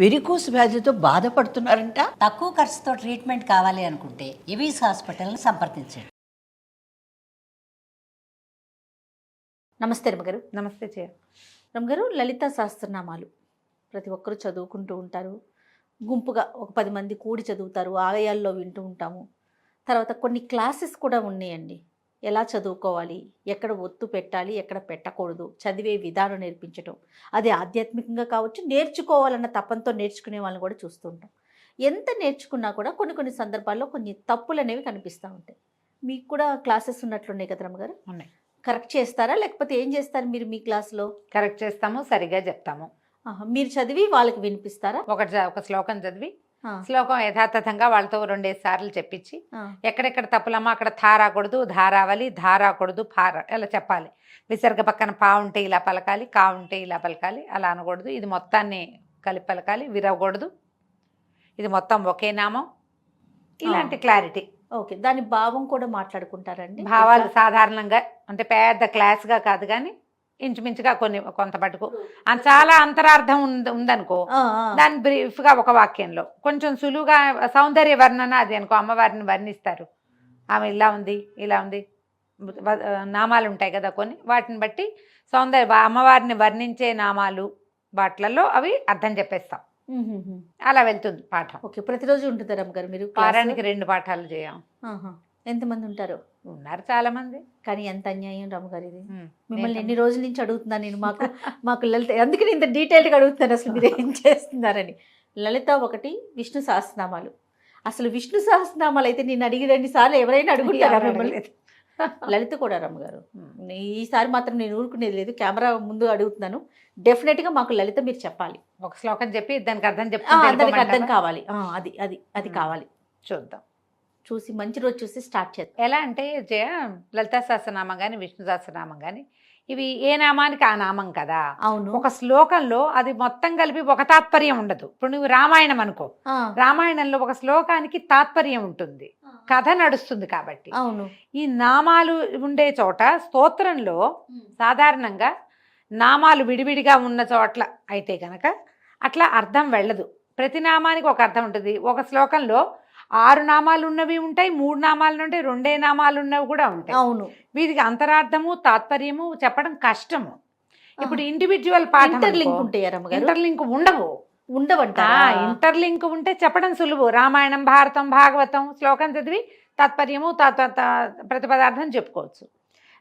Varicose వ్యాధితో బాధపడుతున్నారంట. తక్కువ ఖర్చుతో ట్రీట్మెంట్ కావాలి అనుకుంటే ఎవిస్ హాస్పిటల్ని సంప్రదించండి. నమస్తే రమ్మగారు. నమస్తే చేయ. రమ్మగారు, లలిత సహస్రనామాలు ప్రతి ఒక్కరూ చదువుకుంటూ ఉంటారు. గుంపుగా ఒక 10 మంది కూడి చదువుతారు. ఆలయాల్లో వింటూ ఉంటాము. తర్వాత కొన్ని క్లాసెస్ కూడా ఉన్నాయండి. ఎలా చదువుకోవాలి, ఎక్కడ ఒత్తు పెట్టాలి, ఎక్కడ పెట్టకూడదు, చదివే విధానం నేర్పించడం. అది ఆధ్యాత్మికంగా కావచ్చు, నేర్చుకోవాలన్న తపంతో నేర్చుకునే వాళ్ళని కూడా చూస్తూ ఉంటాం. ఎంత నేర్చుకున్నా కూడా కొన్ని సందర్భాల్లో కొన్ని తప్పులు అనేవి కనిపిస్తూ ఉంటాయి. మీకు కూడా క్లాసెస్ ఉన్నట్లున్నాయి కదా రమ్మగారు? ఉన్నాయి. కరెక్ట్ చేస్తారా, లేకపోతే ఏం చేస్తారు మీరు మీ క్లాస్లో? కరెక్ట్ చేస్తాము, సరిగా చెప్తాము. మీరు చదివి వాళ్ళకి వినిపిస్తారా? ఒక శ్లోకం చదివి శ్లోకం యథాతథంగా వాళ్ళతో 2 సార్లు చెప్పించి ఎక్కడెక్కడ తప్పులమ్మా అక్కడ థా రాకూడదు, ధా రావాలి, ధా రాకూడదు, ఫా ఇలా చెప్పాలి. విసర్గ పక్కన పా ఉంటే ఇలా పలకాలి, కా ఉంటే ఇలా పలకాలి, అలా అనకూడదు. ఇది మొత్తాన్ని కలిపి పలకాలి, విరవకూడదు. ఇది మొత్తం ఒకే నామం. ఇలాంటి క్లారిటీ. ఓకే, దాని భావం కూడా మాట్లాడుకుంటారండి? భావాలు సాధారణంగా అంటే పెద్ద క్లాస్గా కాదు కానీ ఇంచుమించుగా కొంత మటుకు చాలా అంతరార్థం ఉందనుకో, దాని బ్రీఫ్గా ఒక వాక్యంలో కొంచెం సులువుగా సౌందర్య వర్ణన అది అనుకో, అమ్మవారిని వర్ణిస్తారు. ఆమె ఇలా ఉంది, ఇలా ఉంది, నామాలు ఉంటాయి కదా కొన్ని, వాటిని బట్టి అమ్మవారిని వర్ణించే నామాలు వాటిలలో అవి అర్థం చెప్పేస్తాం. అలా వెళ్తుంది పాఠం. ఓకే, ప్రతిరోజు ఉంటుందా రమ్మగారు మీరు? వారానికి 2 పాఠాలు చేయం. ఎంతమంది ఉంటారు? ఉన్నారు చాలా మంది. కానీ ఎంత అన్యాయం రమ్మగారు ఇది. మిమ్మల్ని ఎన్ని రోజుల నుంచి అడుగుతున్నాను నేను. మాకు లలిత, అందుకని ఇంత డీటెయిల్గా అడుగుతున్నాను అసలు మీరు ఏం చేస్తున్నారని. లలిత 1 విష్ణు సహస్రనామాలు. అసలు విష్ణు సహస్రనామాలు అయితే నేను అడిగి 2 సార్లు ఎవరైనా అడుగుతారా మిమ్మల్ని? లలిత కూడా రమ్మగారు. ఈసారి మాత్రం నేను ఊరుకునేది లేదు, కెమెరా ముందు అడుగుతున్నాను. డెఫినెట్గా మాకు లలిత మీరు చెప్పాలి. ఒక శ్లోకం చెప్పి దానికి అర్థం దానికి అర్థం కావాలి. అది కావాలి. చూద్దాం, చూసి మంచి రోజు చూసి స్టార్ట్ చేద్దాం. ఎలా అంటే జయ, లలితా సహస్రనామం కానీ విష్ణు సహస్రనామం కానీ ఇవి ఏ నామానికి ఆ నామం కదా. అవును. ఒక శ్లోకంలో అది మొత్తం కలిపి ఒక తాత్పర్యం ఉండదు. ఇప్పుడు నువ్వు రామాయణం అనుకో, రామాయణంలో ఒక శ్లోకానికి తాత్పర్యం ఉంటుంది, కథ నడుస్తుంది. కాబట్టి అవును, ఈ నామాలు ఉండే చోట స్తోత్రంలో సాధారణంగా నామాలు విడివిడిగా ఉన్న చోట్ల అయితే కనుక అట్లా అర్థం వెళ్ళదు. ప్రతి నామానికి ఒక అర్థం ఉంటుంది. ఒక శ్లోకంలో 6 నామాలు ఉన్నవి ఉంటాయి, 3 నామాలు ఉంటాయి, 2 నామాలు ఉన్నవి కూడా ఉంటాయి. అవును. వీటికి అంతరార్థము తాత్పర్యము చెప్పడం కష్టము. ఇప్పుడు ఇండివిజువల్ పాఠం ఇంటర్లింక్ ఉంటాయి, ఇంటర్లింక్ ఉండవంట. ఇంటర్లింక్ ఉంటే చెప్పడం సులువు. రామాయణం, భారతం, భాగవతం శ్లోకం చదివి తాత్పర్యము ప్రతిపదార్థం చెప్పుకోవచ్చు.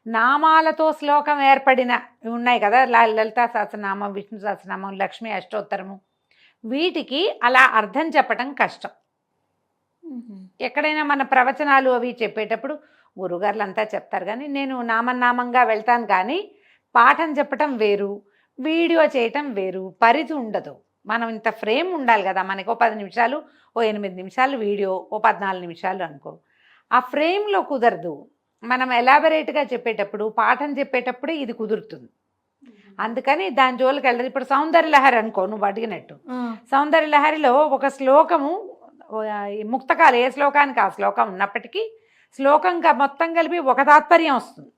నామాలతో శ్లోకం ఏర్పడిన ఉన్నాయి కదా, లలితా సహస్రనామం, విష్ణు సహస్రనామం, లక్ష్మీ అష్టోత్తరము, వీటికి అలా అర్థం చెప్పడం కష్టం. ఎక్కడైనా మన ప్రవచనాలు అవి చెప్పేటప్పుడు గురుగారులు అంతా చెప్తారు కానీ నేను నామంగా వెళ్తాను. కానీ పాఠం చెప్పటం వేరు, వీడియో చేయటం వేరు, పరిధి ఉండదు. మనం ఇంత ఫ్రేమ్ ఉండాలి కదా. మనకి 10 నిమిషాలు, 8 నిమిషాలు వీడియో, 14 నిమిషాలు అనుకో, ఆ ఫ్రేమ్లో కుదరదు. మనం ఎలాబరేట్గా చెప్పేటప్పుడు, పాఠం చెప్పేటప్పుడే ఇది కుదురుతుంది. అందుకని దాని జోలికి వెళ్ళదు. ఇప్పుడు సౌందర్యలహరి అనుకో, నువ్వు అడిగినట్టు, సౌందర్యలహరిలో ఒక శ్లోకము ముక్తకాలు, ఏ శ్లోకానికి ఆ శ్లోకం ఉన్నప్పటికీ శ్లోకంగా మొత్తం కలిపి ఒక తాత్పర్యం వస్తుంది.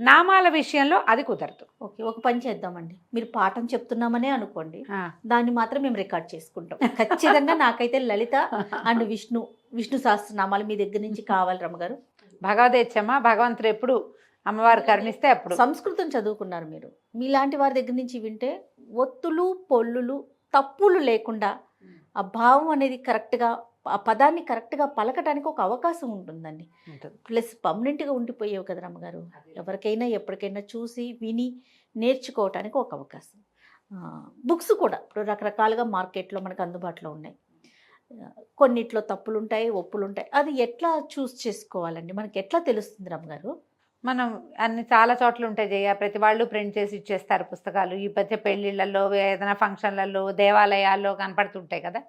నామాల విషయంలో అది కుదరదు. ఓకే, ఒక పని చేద్దామండి. మీరు పాఠం చెప్తున్నామనే అనుకోండి, దాన్ని మాత్రం మేము రికార్డ్ చేసుకుంటాం ఖచ్చితంగా. నాకైతే లలిత అండ్ విష్ణు సహస్రనామాలు మీ దగ్గర నుంచి కావాలి రమ్మగారు. భగవదేచ్ఛమ్మ, భగవంతుడు ఎప్పుడు అమ్మవారు కరుణిస్తే అప్పుడు. సంస్కృతం చదువుకున్నారు మీరు. మీలాంటి వారి దగ్గర నుంచి వింటే ఒత్తులు, పొల్లులు, తప్పులు లేకుండా ఆ భావం అనేది కరెక్ట్గా, ఆ పదాన్ని కరెక్ట్గా పలకటానికి ఒక అవకాశం ఉంటుందండి. ప్లస్ పర్మనెంట్గా ఉండిపోయేవి కదా రమ్మగారు. ఎవరికైనా ఎప్పటికైనా చూసి విని నేర్చుకోవటానికి ఒక అవకాశం. బుక్స్ కూడా ఇప్పుడు రకరకాలుగా మార్కెట్లో మనకు అందుబాటులో ఉన్నాయి. కొన్నిట్లో తప్పులు ఉంటాయి, ఒప్పులు ఉంటాయి. అది ఎట్లా చూస్ చేసుకోవాలండి? మనకి ఎట్లా తెలుస్తుంది రమ్మగారు? మనం చాలా చోట్ల ఉంటాయి జయ. ప్రతి వాళ్ళు ప్రింట్ చేసి ఇచ్చేస్తారు పుస్తకాలు. ఈ మధ్య పెళ్ళిళ్ళల్లో, ఏదైనా ఫంక్షన్లలో, దేవాలయాల్లో కనపడుతుంటాయి కదా.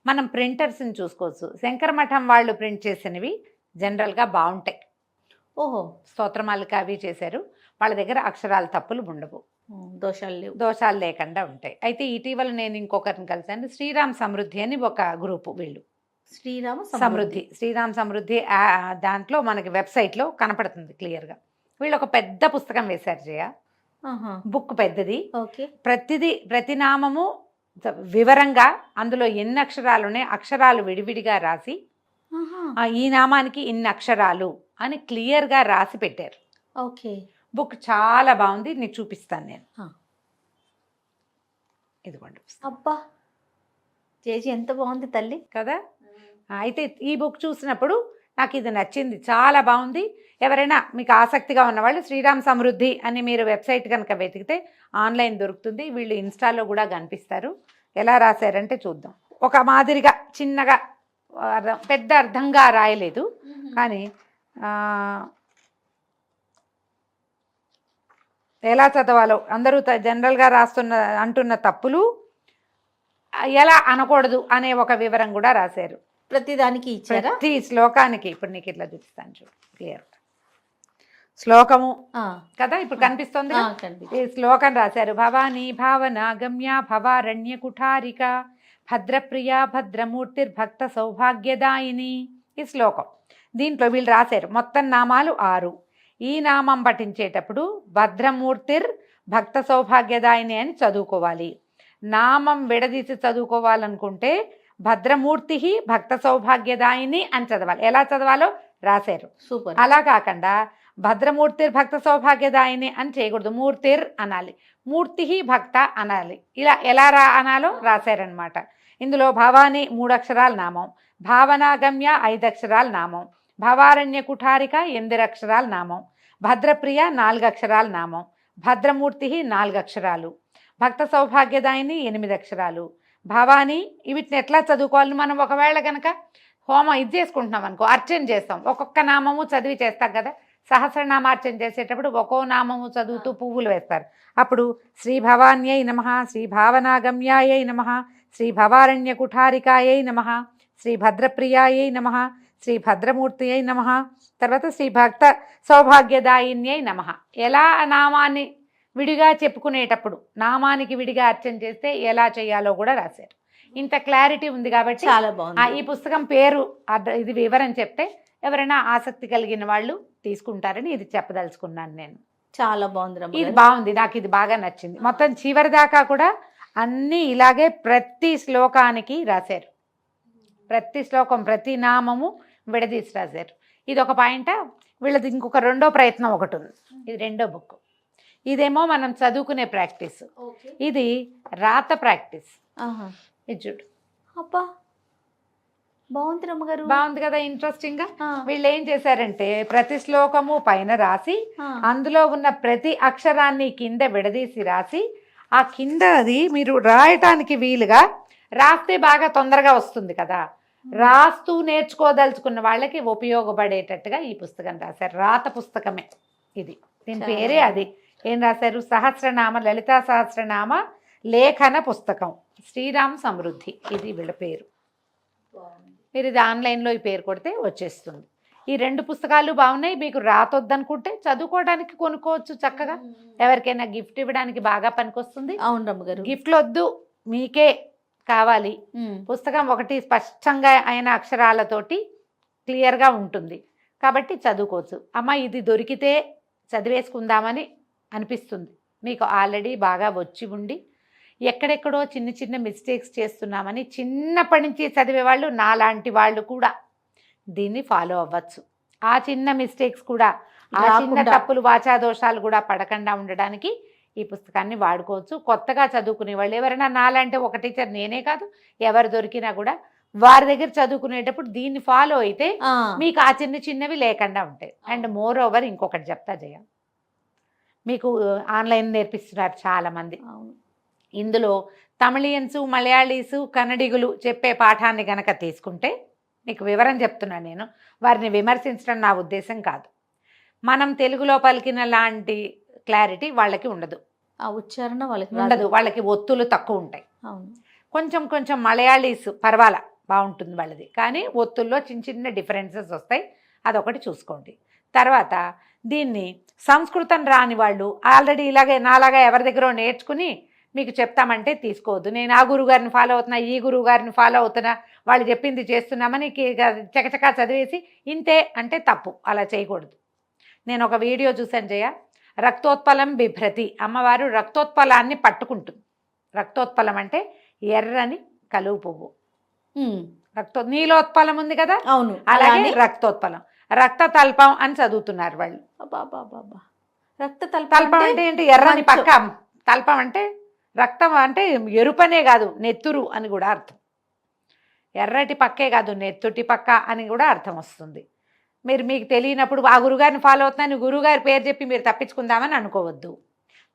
మనం ప్రింటర్స్ని చూసుకోవచ్చు. శంకర మఠం వాళ్ళు ప్రింట్ చేసినవి జనరల్గా బాగుంటాయి. ఓహో, స్తోత్రమాలిక అవి చేశారు. వాళ్ళ దగ్గర అక్షరాల తప్పులు ఉండవు, దోషాలు లేకుండా ఉంటాయి. అయితే ఇటీవల నేను ఇంకొకరిని కలిశాను. శ్రీరామ్ సమృద్ధి అని ఒక గ్రూపు. వీళ్ళు శ్రీరామ్ సమృద్ధి దాంట్లో మనకి వెబ్సైట్లో కనపడుతుంది క్లియర్గా. వీళ్ళు ఒక పెద్ద పుస్తకం వేశారు జయ. బుక్ పెద్దది. ఓకే, ప్రతి నామము వివరంగా అందులో ఎన్ని అక్షరాలు ఉన్నాయి, అక్షరాలు విడివిడిగా రాసి ఈ నామానికి ఇన్ని అక్షరాలు అని క్లియర్గా రాసి పెట్టారు. ఓకే. బుక్ చాలా బాగుంది, నీకు చూపిస్తాను నేను. ఇదిగోండి. అబ్బా జేజీ ఎంత బాగుంది తల్లి కదా. అయితే ఈ బుక్ చూసినప్పుడు నాకు ఇది నచ్చింది, చాలా బాగుంది. ఎవరైనా మీకు ఆసక్తిగా ఉన్నవాళ్ళు శ్రీరామ్ సమృద్ధి అని మీరు వెబ్సైట్ కనుక వెతికితే ఆన్లైన్ దొరుకుతుంది. వీళ్ళు ఇన్స్టాలో కూడా కనిపిస్తారు. ఎలా రాశారంటే చూద్దాం. ఒక మాదిరిగా చిన్నగా పెద్ద అర్థంగా రాయలేదు, కానీ ఎలా చదవాలో అందరూ జనరల్గా అంటున్న తప్పులు ఎలా అనకూడదు అనే ఒక వివరం కూడా రాశారు. ప్రతిదానికి ఇచ్చారా? ప్రతి శ్లోకానికి. ఇప్పుడు నీకు ఇట్లా చూపిస్తాను చూడు క్లియర్ శ్లోకము కదా, ఇప్పుడు కనిపిస్తుంది. ఈ శ్లోకం రాశారు. భవానీ భావన గమ్య భవారణ్య కుఠారిక భద్రప్రియ భద్రమూర్తిర్భక్త సౌభాగ్యదాయిని. ఈ శ్లోకం దీంట్లో వీళ్ళు రాశారు మొత్తం నామాలు 6. ఈ నామం పఠించేటప్పుడు భద్రమూర్తిర్ భక్త సౌభాగ్యదాయిని అని చదువుకోవాలి. నామం విడదీసి చదువుకోవాలనుకుంటే భద్రమూర్తి భక్త సౌభాగ్యదాయిని అని చదవాలి. ఎలా చదవాలో రాశారు. సూపర్. అలా కాకుండా భద్రమూర్తిర్ భక్త సౌభాగ్యదాయిని అని చేయకూడదు, మూర్తిర్ అనాలి, మూర్తి భక్త అనాలి. ఇలా ఎలా అనాలో రాశారనమాట. ఇందులో భవాని 3 అక్షరాల నామం, భావనాగమ్య 5 అక్షరాల నామం, భవారణ్య కుఠారిక 8 అక్షరాల నామం, భద్రప్రియ 4 అక్షరాల నామం, భద్రమూర్తి 4 అక్షరాలు, భక్త సౌభాగ్యదాయిని 8 అక్షరాలు, భవాని. వీటిని ఎట్లా చదువుకోవాలి మనం? ఒకవేళ కనుక హోమం ఇది చేసుకుంటున్నాం అనుకో, అర్చన చేస్తాం, ఒక్కొక్క నామము చదివి చేస్తాం కదా. సహస్రనామార్చన చేసేటప్పుడు ఒక్కో నామము చదువుతూ పువ్వులు వేస్తారు. అప్పుడు శ్రీ భవాన్యై నమః, శ్రీ భావనాగమ్యాయై నమః, శ్రీ భవారణ్య కుఠారికాయై నమః, శ్రీ భద్రప్రియాయై నమః, శ్రీ భద్రమూర్తియై నమః, తర్వాత శ్రీ భక్త సౌభాగ్యదాయిన్యై నమః. ఎలా నామాన్ని విడిగా చెప్పుకునేటప్పుడు నామానికి విడిగా అర్చన చేస్తే ఎలా చేయాలో కూడా రాశారు. ఇంత క్లారిటీ ఉంది కాబట్టి చాలా బాగుంది. ఈ పుస్తకం పేరు ఇది వివరం చెప్తే ఎవరైనా ఆసక్తి కలిగిన వాళ్ళు తీసుకుంటారని ఇది చెప్పదలుచుకున్నాను నేను. చాలా బాగుంది. ఇది బాగుంది, నాకు ఇది బాగా నచ్చింది. మొత్తం చివరి దాకా కూడా అన్నీ ఇలాగే ప్రతి శ్లోకానికి రాశారు. ప్రతి శ్లోకం ప్రతి నామము విడదీసి రాశారు. ఇది ఒక పాయింట్. వీళ్ళది ఇంకొక రెండో ప్రయత్నం ఒకటి ఉంది. ఇది రెండో బుక్. ఇదేమో మనం చదువుకునే ప్రాక్టీస్, ఇది రాత ప్రాక్టీస్. ఇది చూడు. అబ్బా బాగుంది రమ్మగారు. బాగుంది కదా, ఇంట్రెస్టింగ్ గా. వీళ్ళు ఏం చేశారంటే ప్రతి శ్లోకము పైన రాసి అందులో ఉన్న ప్రతి అక్షరాన్ని కింద విడదీసి రాసి ఆ కింద అది మీరు రాయటానికి వీలుగా రాస్తే బాగా తొందరగా వస్తుంది కదా. రాస్తూ నేర్చుకోదలుచుకున్న వాళ్ళకి ఉపయోగపడేటట్టుగా ఈ పుస్తకం రాశారు. రాత పుస్తకమే ఇది. దీని పేరే అది. ఏం రాశారు? సహస్రనామ లలితా సహస్రనామ లేఖన పుస్తకం శ్రీరామ్ సమృద్ధి. ఇది వీళ్ళ పేరు. మీరు ఇది ఆన్లైన్లో ఈ పేరు కొడితే వచ్చేస్తుంది. ఈ 2 పుస్తకాలు బాగున్నాయి. మీకు రాతొద్దనుకుంటే చదువుకోవడానికి కొనుక్కోవచ్చు చక్కగా. ఎవరికైనా గిఫ్ట్ ఇవ్వడానికి బాగా పనికొస్తుంది. అవును రమ్మగారు. గిఫ్ట్లు వద్దు, మీకే కావాలి. పుస్తకం ఒకటి స్పష్టంగా అయిన అక్షరాలతోటి క్లియర్గా ఉంటుంది కాబట్టి చదువుకోవచ్చు. అమ్మ ఇది దొరికితే చదివేసుకుందామని అనిపిస్తుంది. మీకు ఆల్రెడీ బాగా వచ్చి ఉండి ఎక్కడెక్కడో చిన్న చిన్న మిస్టేక్స్ చేస్తున్నామని చిన్నప్పటి నుంచి చదివేవాళ్ళు నాలాంటి వాళ్ళు కూడా దీన్ని ఫాలో అవ్వచ్చు. ఆ చిన్న మిస్టేక్స్ కూడా, ఆ చిన్న తప్పులు వాచాదోషాలు కూడా పడకుండా ఉండడానికి ఈ పుస్తకాన్ని వాడుకోవచ్చు. కొత్తగా చదువుకునే వాళ్ళు ఎవరైనా నాలంటే ఒక టీచర్, నేనే కాదు ఎవరు దొరికినా కూడా వారి దగ్గర చదువుకునేటప్పుడు దీన్ని ఫాలో అయితే మీకు ఆ చిన్న చిన్నవి లేకుండా ఉంటాయి. అండ్ మోర్ ఓవర్ ఇంకొకటి చెప్తా జయ, మీకు ఆన్లైన్ నేర్పిస్తున్నారు చాలామంది. ఇందులో తమిళియన్స్, మలయాళీసు, కన్నడిగులు చెప్పే పాఠాన్ని గనక తీసుకుంటే, నీకు వివరం చెప్తున్నాను నేను, వారిని విమర్శించడం నా ఉద్దేశం కాదు. మనం తెలుగులో పలికిన లాంటి క్లారిటీ వాళ్ళకి ఉండదు, ఆ ఉచ్చారణ వాళ్ళకి ఉండదు, వాళ్ళకి ఒత్తులు తక్కువ ఉంటాయి. కొంచెం కొంచెం మలయాళీస్ పర్వాలా బాగుంటుంది వాళ్ళది, కానీ ఒత్తుల్లో చిన్న చిన్న డిఫరెన్సెస్ వస్తాయి. అదొకటి చూసుకోండి. తర్వాత దీన్ని సంస్కృతం రాని వాళ్ళు ఆల్రెడీ ఇలాగే నాలాగా ఎవరి దగ్గర నేర్చుకుని మీకు చెప్తామంటే తీసుకోవద్దు. నేను ఆ గురువు గారిని ఫాలో అవుతున్నా, ఈ గురువు గారిని ఫాలో అవుతున్నా, వాళ్ళు చెప్పింది చేస్తున్నామని చకచకా చదివేసి ఇంతే అంటే తప్పు. అలా చేయకూడదు. నేను ఒక వీడియో చూశాను జయ, రక్తోత్పలం బిభ్రతి, అమ్మవారు రక్తోత్పలాన్ని పట్టుకుంటుంది. రక్తోత్పలం అంటే ఎర్రని కలువ పువ్వు, ఉమ్, నీలోత్పలం ఉంది కదా, అవును అలాగే అలానే రక్తోత్పలం, రక్త తల్పం అని చదువుతున్నారు వాళ్ళు. అబ్బా రక్త తల్పం అంటే ఏంటి? ఎర్రని మంచు. పక్క. తల్పం అంటే రక్తం అంటే ఎరుపనే కాదు, నెత్తురు అని కూడా అర్థం. ఎర్రటి పక్కే కాదు, నెత్తుటి పక్క అని కూడా అర్థం వస్తుంది. మీకు తెలియనప్పుడు ఆ గురుగారిని ఫాలో అవుతున్నాను, గురుగారి పేరు చెప్పి మీరు తప్పించుకుందామని అనుకోవద్దు.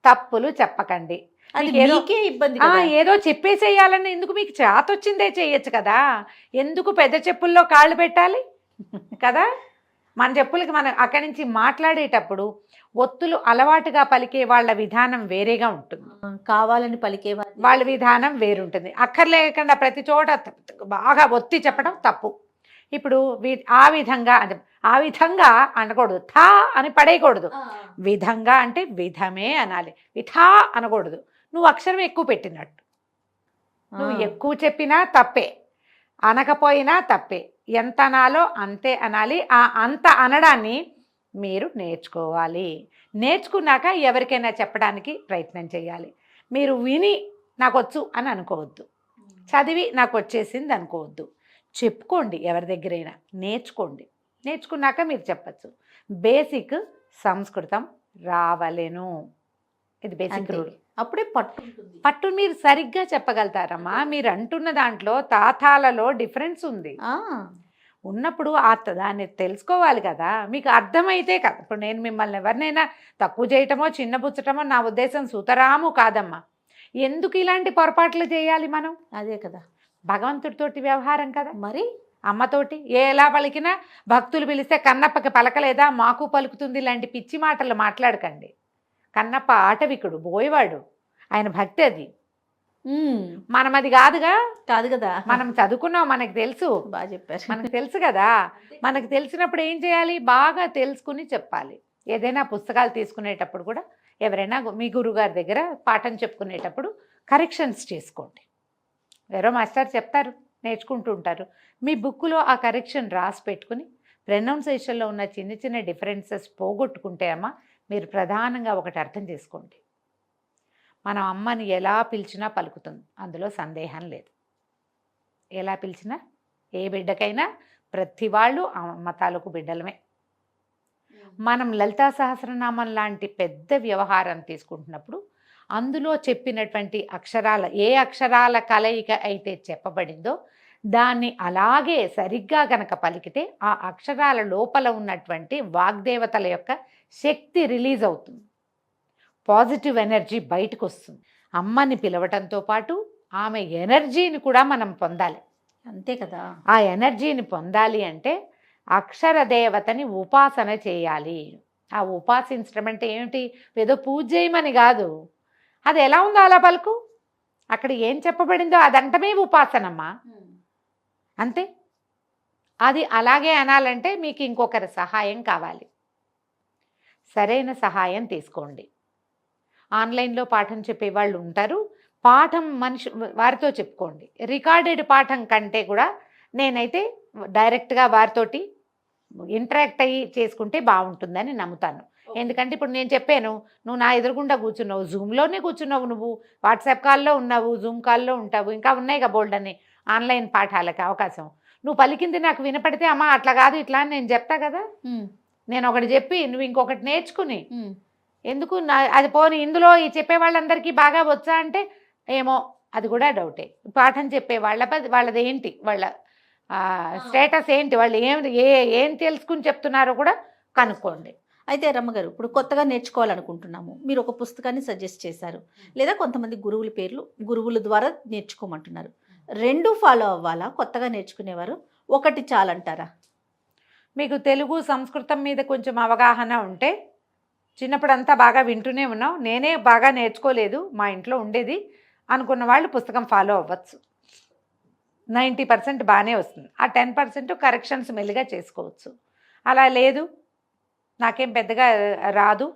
తప్పులు చెప్పకండి. అది మీకు ఏదో మీకే ఇబ్బంది కదా. ఏదో చెప్పేసేయాలని ఎందుకు? మీకు చేత వచ్చిందే చేయొచ్చు కదా, ఎందుకు పెద్ద చెప్పుల్లో కాళ్ళు పెట్టాలి కదా. మన చెప్పులకి మనం అక్కడి నుంచి మాట్లాడేటప్పుడు ఒత్తులు అలవాటుగా పలికే వాళ్ళ విధానం వేరేగా ఉంటుంది, కావాలని పలికే వాళ్ళ విధానం వేరుంటుంది. అక్కర్లేకుండా ప్రతి చోట బాగా ఒత్తి చెప్పడం తప్పు. ఇప్పుడు ఆ విధంగా అనకూడదు, థా అని పడేయకూడదు. విధంగా అంటే విధమే అనాలి, విధా అనకూడదు. నువ్వు అక్షరం ఎక్కువ పెట్టినట్టు. నువ్వు ఎక్కువ చెప్పినా తప్పే, అనకపోయినా తప్పే. ఎంత అనాలో అంతే అనాలి. ఆ అంత అనడాన్ని మీరు నేర్చుకోవాలి. నేర్చుకున్నాక ఎవరికైనా చెప్పడానికి ప్రయత్నం చేయాలి. మీరు విని నాకు వచ్చు అని అనుకోవద్దు, చదివి నాకు వచ్చేసింది అనుకోవద్దు. చెప్పుకోండి, ఎవరి దగ్గరైనా నేర్చుకోండి. నేర్చుకున్నాక మీరు చెప్పచ్చు. బేసిక్ సంస్కృతం రావలేను, ఇది బేసిక్ రూల్. అప్పుడే పట్టు మీరు సరిగ్గా చెప్పగలుగుతారమ్మా. మీరు అంటున్న దాంట్లో తాతాలలో డిఫరెన్స్ ఉంది. ఉన్నప్పుడు దాన్ని తెలుసుకోవాలి కదా, మీకు అర్థమైతే కదా. ఇప్పుడు నేను మిమ్మల్ని ఎవరినైనా తక్కువ చేయటమో చిన్నపుచ్చటమో నా ఉద్దేశం సుతరాము కాదమ్మా. ఎందుకు ఇలాంటి పొరపాట్లు చేయాలి మనం? అదే కదా భగవంతుడితోటి వ్యవహారం కదా. మరి అమ్మతోటి ఎలా పలికినా భక్తులు పిలిస్తే కన్నప్పకి పలకలేదా మాకు పలుకుతుంది లాంటి పిచ్చి మాటలు మాట్లాడకండి. కన్నప్ప ఆటవికుడు, బోయవాడు, ఆయన భక్తి అది. మనం అది కాదు కదా. మనం చదువుకున్నాం, మనకు తెలుసు. బాగా చెప్పారు. మనకు తెలుసు కదా. మనకు తెలిసినప్పుడు ఏం చేయాలి? బాగా తెలుసుకుని చెప్పాలి. ఏదైనా పుస్తకాలు తీసుకునేటప్పుడు కూడా ఎవరైనా మీ గురుగారి దగ్గర పాఠం చెప్పుకునేటప్పుడు కరెక్షన్స్ చేసుకోండి. వేరే మాస్టర్ చెప్తారు, నేర్చుకుంటూ ఉంటారు. మీ బుక్లో ఆ కరెక్షన్ రాసి పెట్టుకుని ప్రొనౌన్సియేషన్లో ఉన్న చిన్న చిన్న డిఫరెన్సెస్ పోగొట్టుకుంటే అమ్మ మీరు ప్రధానంగా ఒకటి అర్థం చేసుకోండి, మనం అమ్మని ఎలా పిలిచినా పలుకుతుంది, అందులో సందేహం లేదు. ఎలా పిలిచినా ఏ బిడ్డకైనా ప్రతి వాళ్ళు అమ్మ తాలూకు బిడ్డలమే. మనం లలితా సహస్రనామం లాంటి పెద్ద వ్యవహారం తీసుకుంటున్నప్పుడు అందులో చెప్పినటువంటి అక్షరాల ఏ అక్షరాల కలయిక అయితే చెప్పబడిందో దాన్ని అలాగే సరిగ్గా గనక పలికితే ఆ అక్షరాల లోపల ఉన్నటువంటి వాగ్దేవతల యొక్క శక్తి రిలీజ్ అవుతుంది, పాజిటివ్ ఎనర్జీ బయటకు వస్తుంది. అమ్మని పిలవటంతో పాటు ఆమె ఎనర్జీని కూడా మనం పొందాలి. అంతే కదా. ఆ ఎనర్జీని పొందాలి అంటే అక్షర దేవతని ఉపాసన చేయాలి. ఆ ఉపాసించడం అంటే ఏమిటి? ఏదో పూజ చేయమని కాదు, అది ఎలా ఉందో అలా పలుకు, అక్కడ ఏం చెప్పబడిందో అదంటమే ఉపాసనమ్మా, అంతే. అది అలాగే అనాలంటే మీకు ఇంకొకరి సహాయం కావాలి. సరైన సహాయం తీసుకోండి. ఆన్లైన్లో పాఠం చెప్పేవాళ్ళు ఉంటారు, పాఠం వారితో చెప్పుకోండి. రికార్డెడ్ పాఠం కంటే కూడా నేనైతే డైరెక్ట్గా వారితోటి ఇంటరాక్ట్ అయ్యి చేసుకుంటే బాగుంటుందని నమ్ముతాను. ఎందుకంటే ఇప్పుడు నేను చెప్పాను, నువ్వు నా ఎదురుగుండా కూర్చున్నావు, జూమ్లోనే కూర్చున్నావు, నువ్వు వాట్సాప్ కాల్లో ఉన్నావు, జూమ్ కాల్లో ఉంటావు, ఇంకా ఉన్నాయి కదా బోల్డ్ అని ఆన్లైన్ పాఠాలకి అవకాశం. నువ్వు పలికింది నాకు వినపడితే అమ్మ అట్లా కాదు ఇట్లా అని నేను చెప్తా కదా. నేను ఒకటి చెప్పి నువ్వు ఇంకొకటి నేర్చుకుని ఎందుకు అది పోని ఇందులో ఈ చెప్పే వాళ్ళందరికీ బాగా వచ్చా అంటే ఏమో అది కూడా డౌటే. పాఠం చెప్పే వాళ్ళది ఏంటి, వాళ్ళ స్టేటస్ ఏంటి, వాళ్ళు ఏం తెలుసుకుని చెప్తున్నారో కూడా కనుక్కోండి. అయితే రమ్మగారు, ఇప్పుడు కొత్తగా నేర్చుకోవాలనుకుంటున్నాము, మీరు ఒక పుస్తకాన్ని సజెస్ట్ చేశారు, లేదా కొంతమంది గురువుల పేర్లు గురువుల ద్వారా నేర్చుకోమంటున్నారు. రెండు ఫాలో అవ్వాలా కొత్తగా నేర్చుకునేవారు? ఒకటి చాలంటారా? మీకు తెలుగు సంస్కృతం మీద కొంచెం అవగాహన ఉంటే, చిన్నప్పుడు అంతా బాగా వింటూనే ఉన్నాం, నేనే బాగా నేర్చుకోలేదు, మా ఇంట్లో ఉండేది అనుకున్న వాళ్ళు పుస్తకం ఫాలో అవ్వచ్చు. 90% బాగానే వస్తుంది. ఆ 10% కరెక్షన్స్ మెల్లిగా చేసుకోవచ్చు. అలా లేదు నాకేం పెద్దగా రాదు,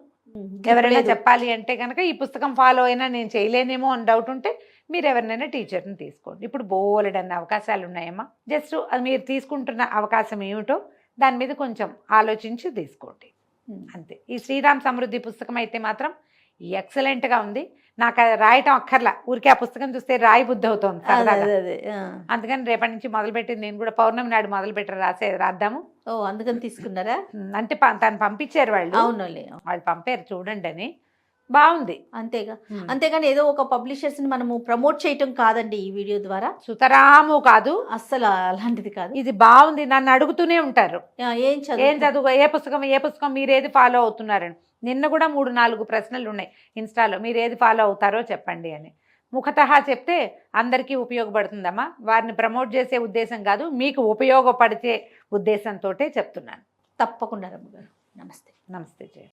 ఎవరైనా చెప్పాలి అంటే కనుక ఈ పుస్తకం ఫాలో అయినా నేను చేయలేనేమో అని డౌట్ ఉంటే మీరు ఎవరినైనా టీచర్ని తీసుకోండి. ఇప్పుడు బోలెడన్న అవకాశాలు ఉన్నాయమ్మా. జస్ట్ మీరు తీసుకుంటున్న అవకాశం ఏమిటో దాని మీద కొంచెం ఆలోచించి తీసుకోండి, అంతే. ఈ శ్రీరామ్ సమృద్ధి పుస్తకం అయితే మాత్రం ఎక్సలెంట్గా ఉంది. నాకు అది రాయటం అక్కర్లా, ఊరికే ఆ పుస్తకం చూస్తే రాయి బుద్ధి అవుతుంది సరదాగా. అదే అందుకని రేపటి నుంచి మొదలుపెట్టి నేను కూడా పౌర్ణమి నాడు మొదలుపెట్టి రాద్దాము. ఓ అందుకని తీసుకున్నారా? అంటే తను పంపించారు వాళ్ళు, అవునులే. వాళ్ళు పంపారు చూడండి అని. బాగుంది. అంతేగా, అంతేగాని ఏదో ఒక పబ్లిషర్స్ ని మనము ప్రమోట్ చేయటం కాదండి ఈ వీడియో ద్వారా. సుతరాము కాదు, అస్సలు అలాంటిది కాదు. ఇది బాగుంది. నన్ను అడుగుతూనే ఉంటారు ఏం చదువు, ఏ పుస్తకం మీరు ఏది ఫాలో అవుతున్నారని. నిన్న కూడా 3-4 ప్రశ్నలు ఉన్నాయి ఇన్స్టాలో, మీరు ఏది ఫాలో అవుతారో చెప్పండి అని. ముఖతహా చెప్తే అందరికీ ఉపయోగపడుతుందమ్మా, వారిని ప్రమోట్ చేసే ఉద్దేశం కాదు, మీకు ఉపయోగపడితే ఉద్దేశంతో చెప్తున్నాను. తప్పకుండా రమ్మ గారు. నమస్తే. నమస్తే జయ.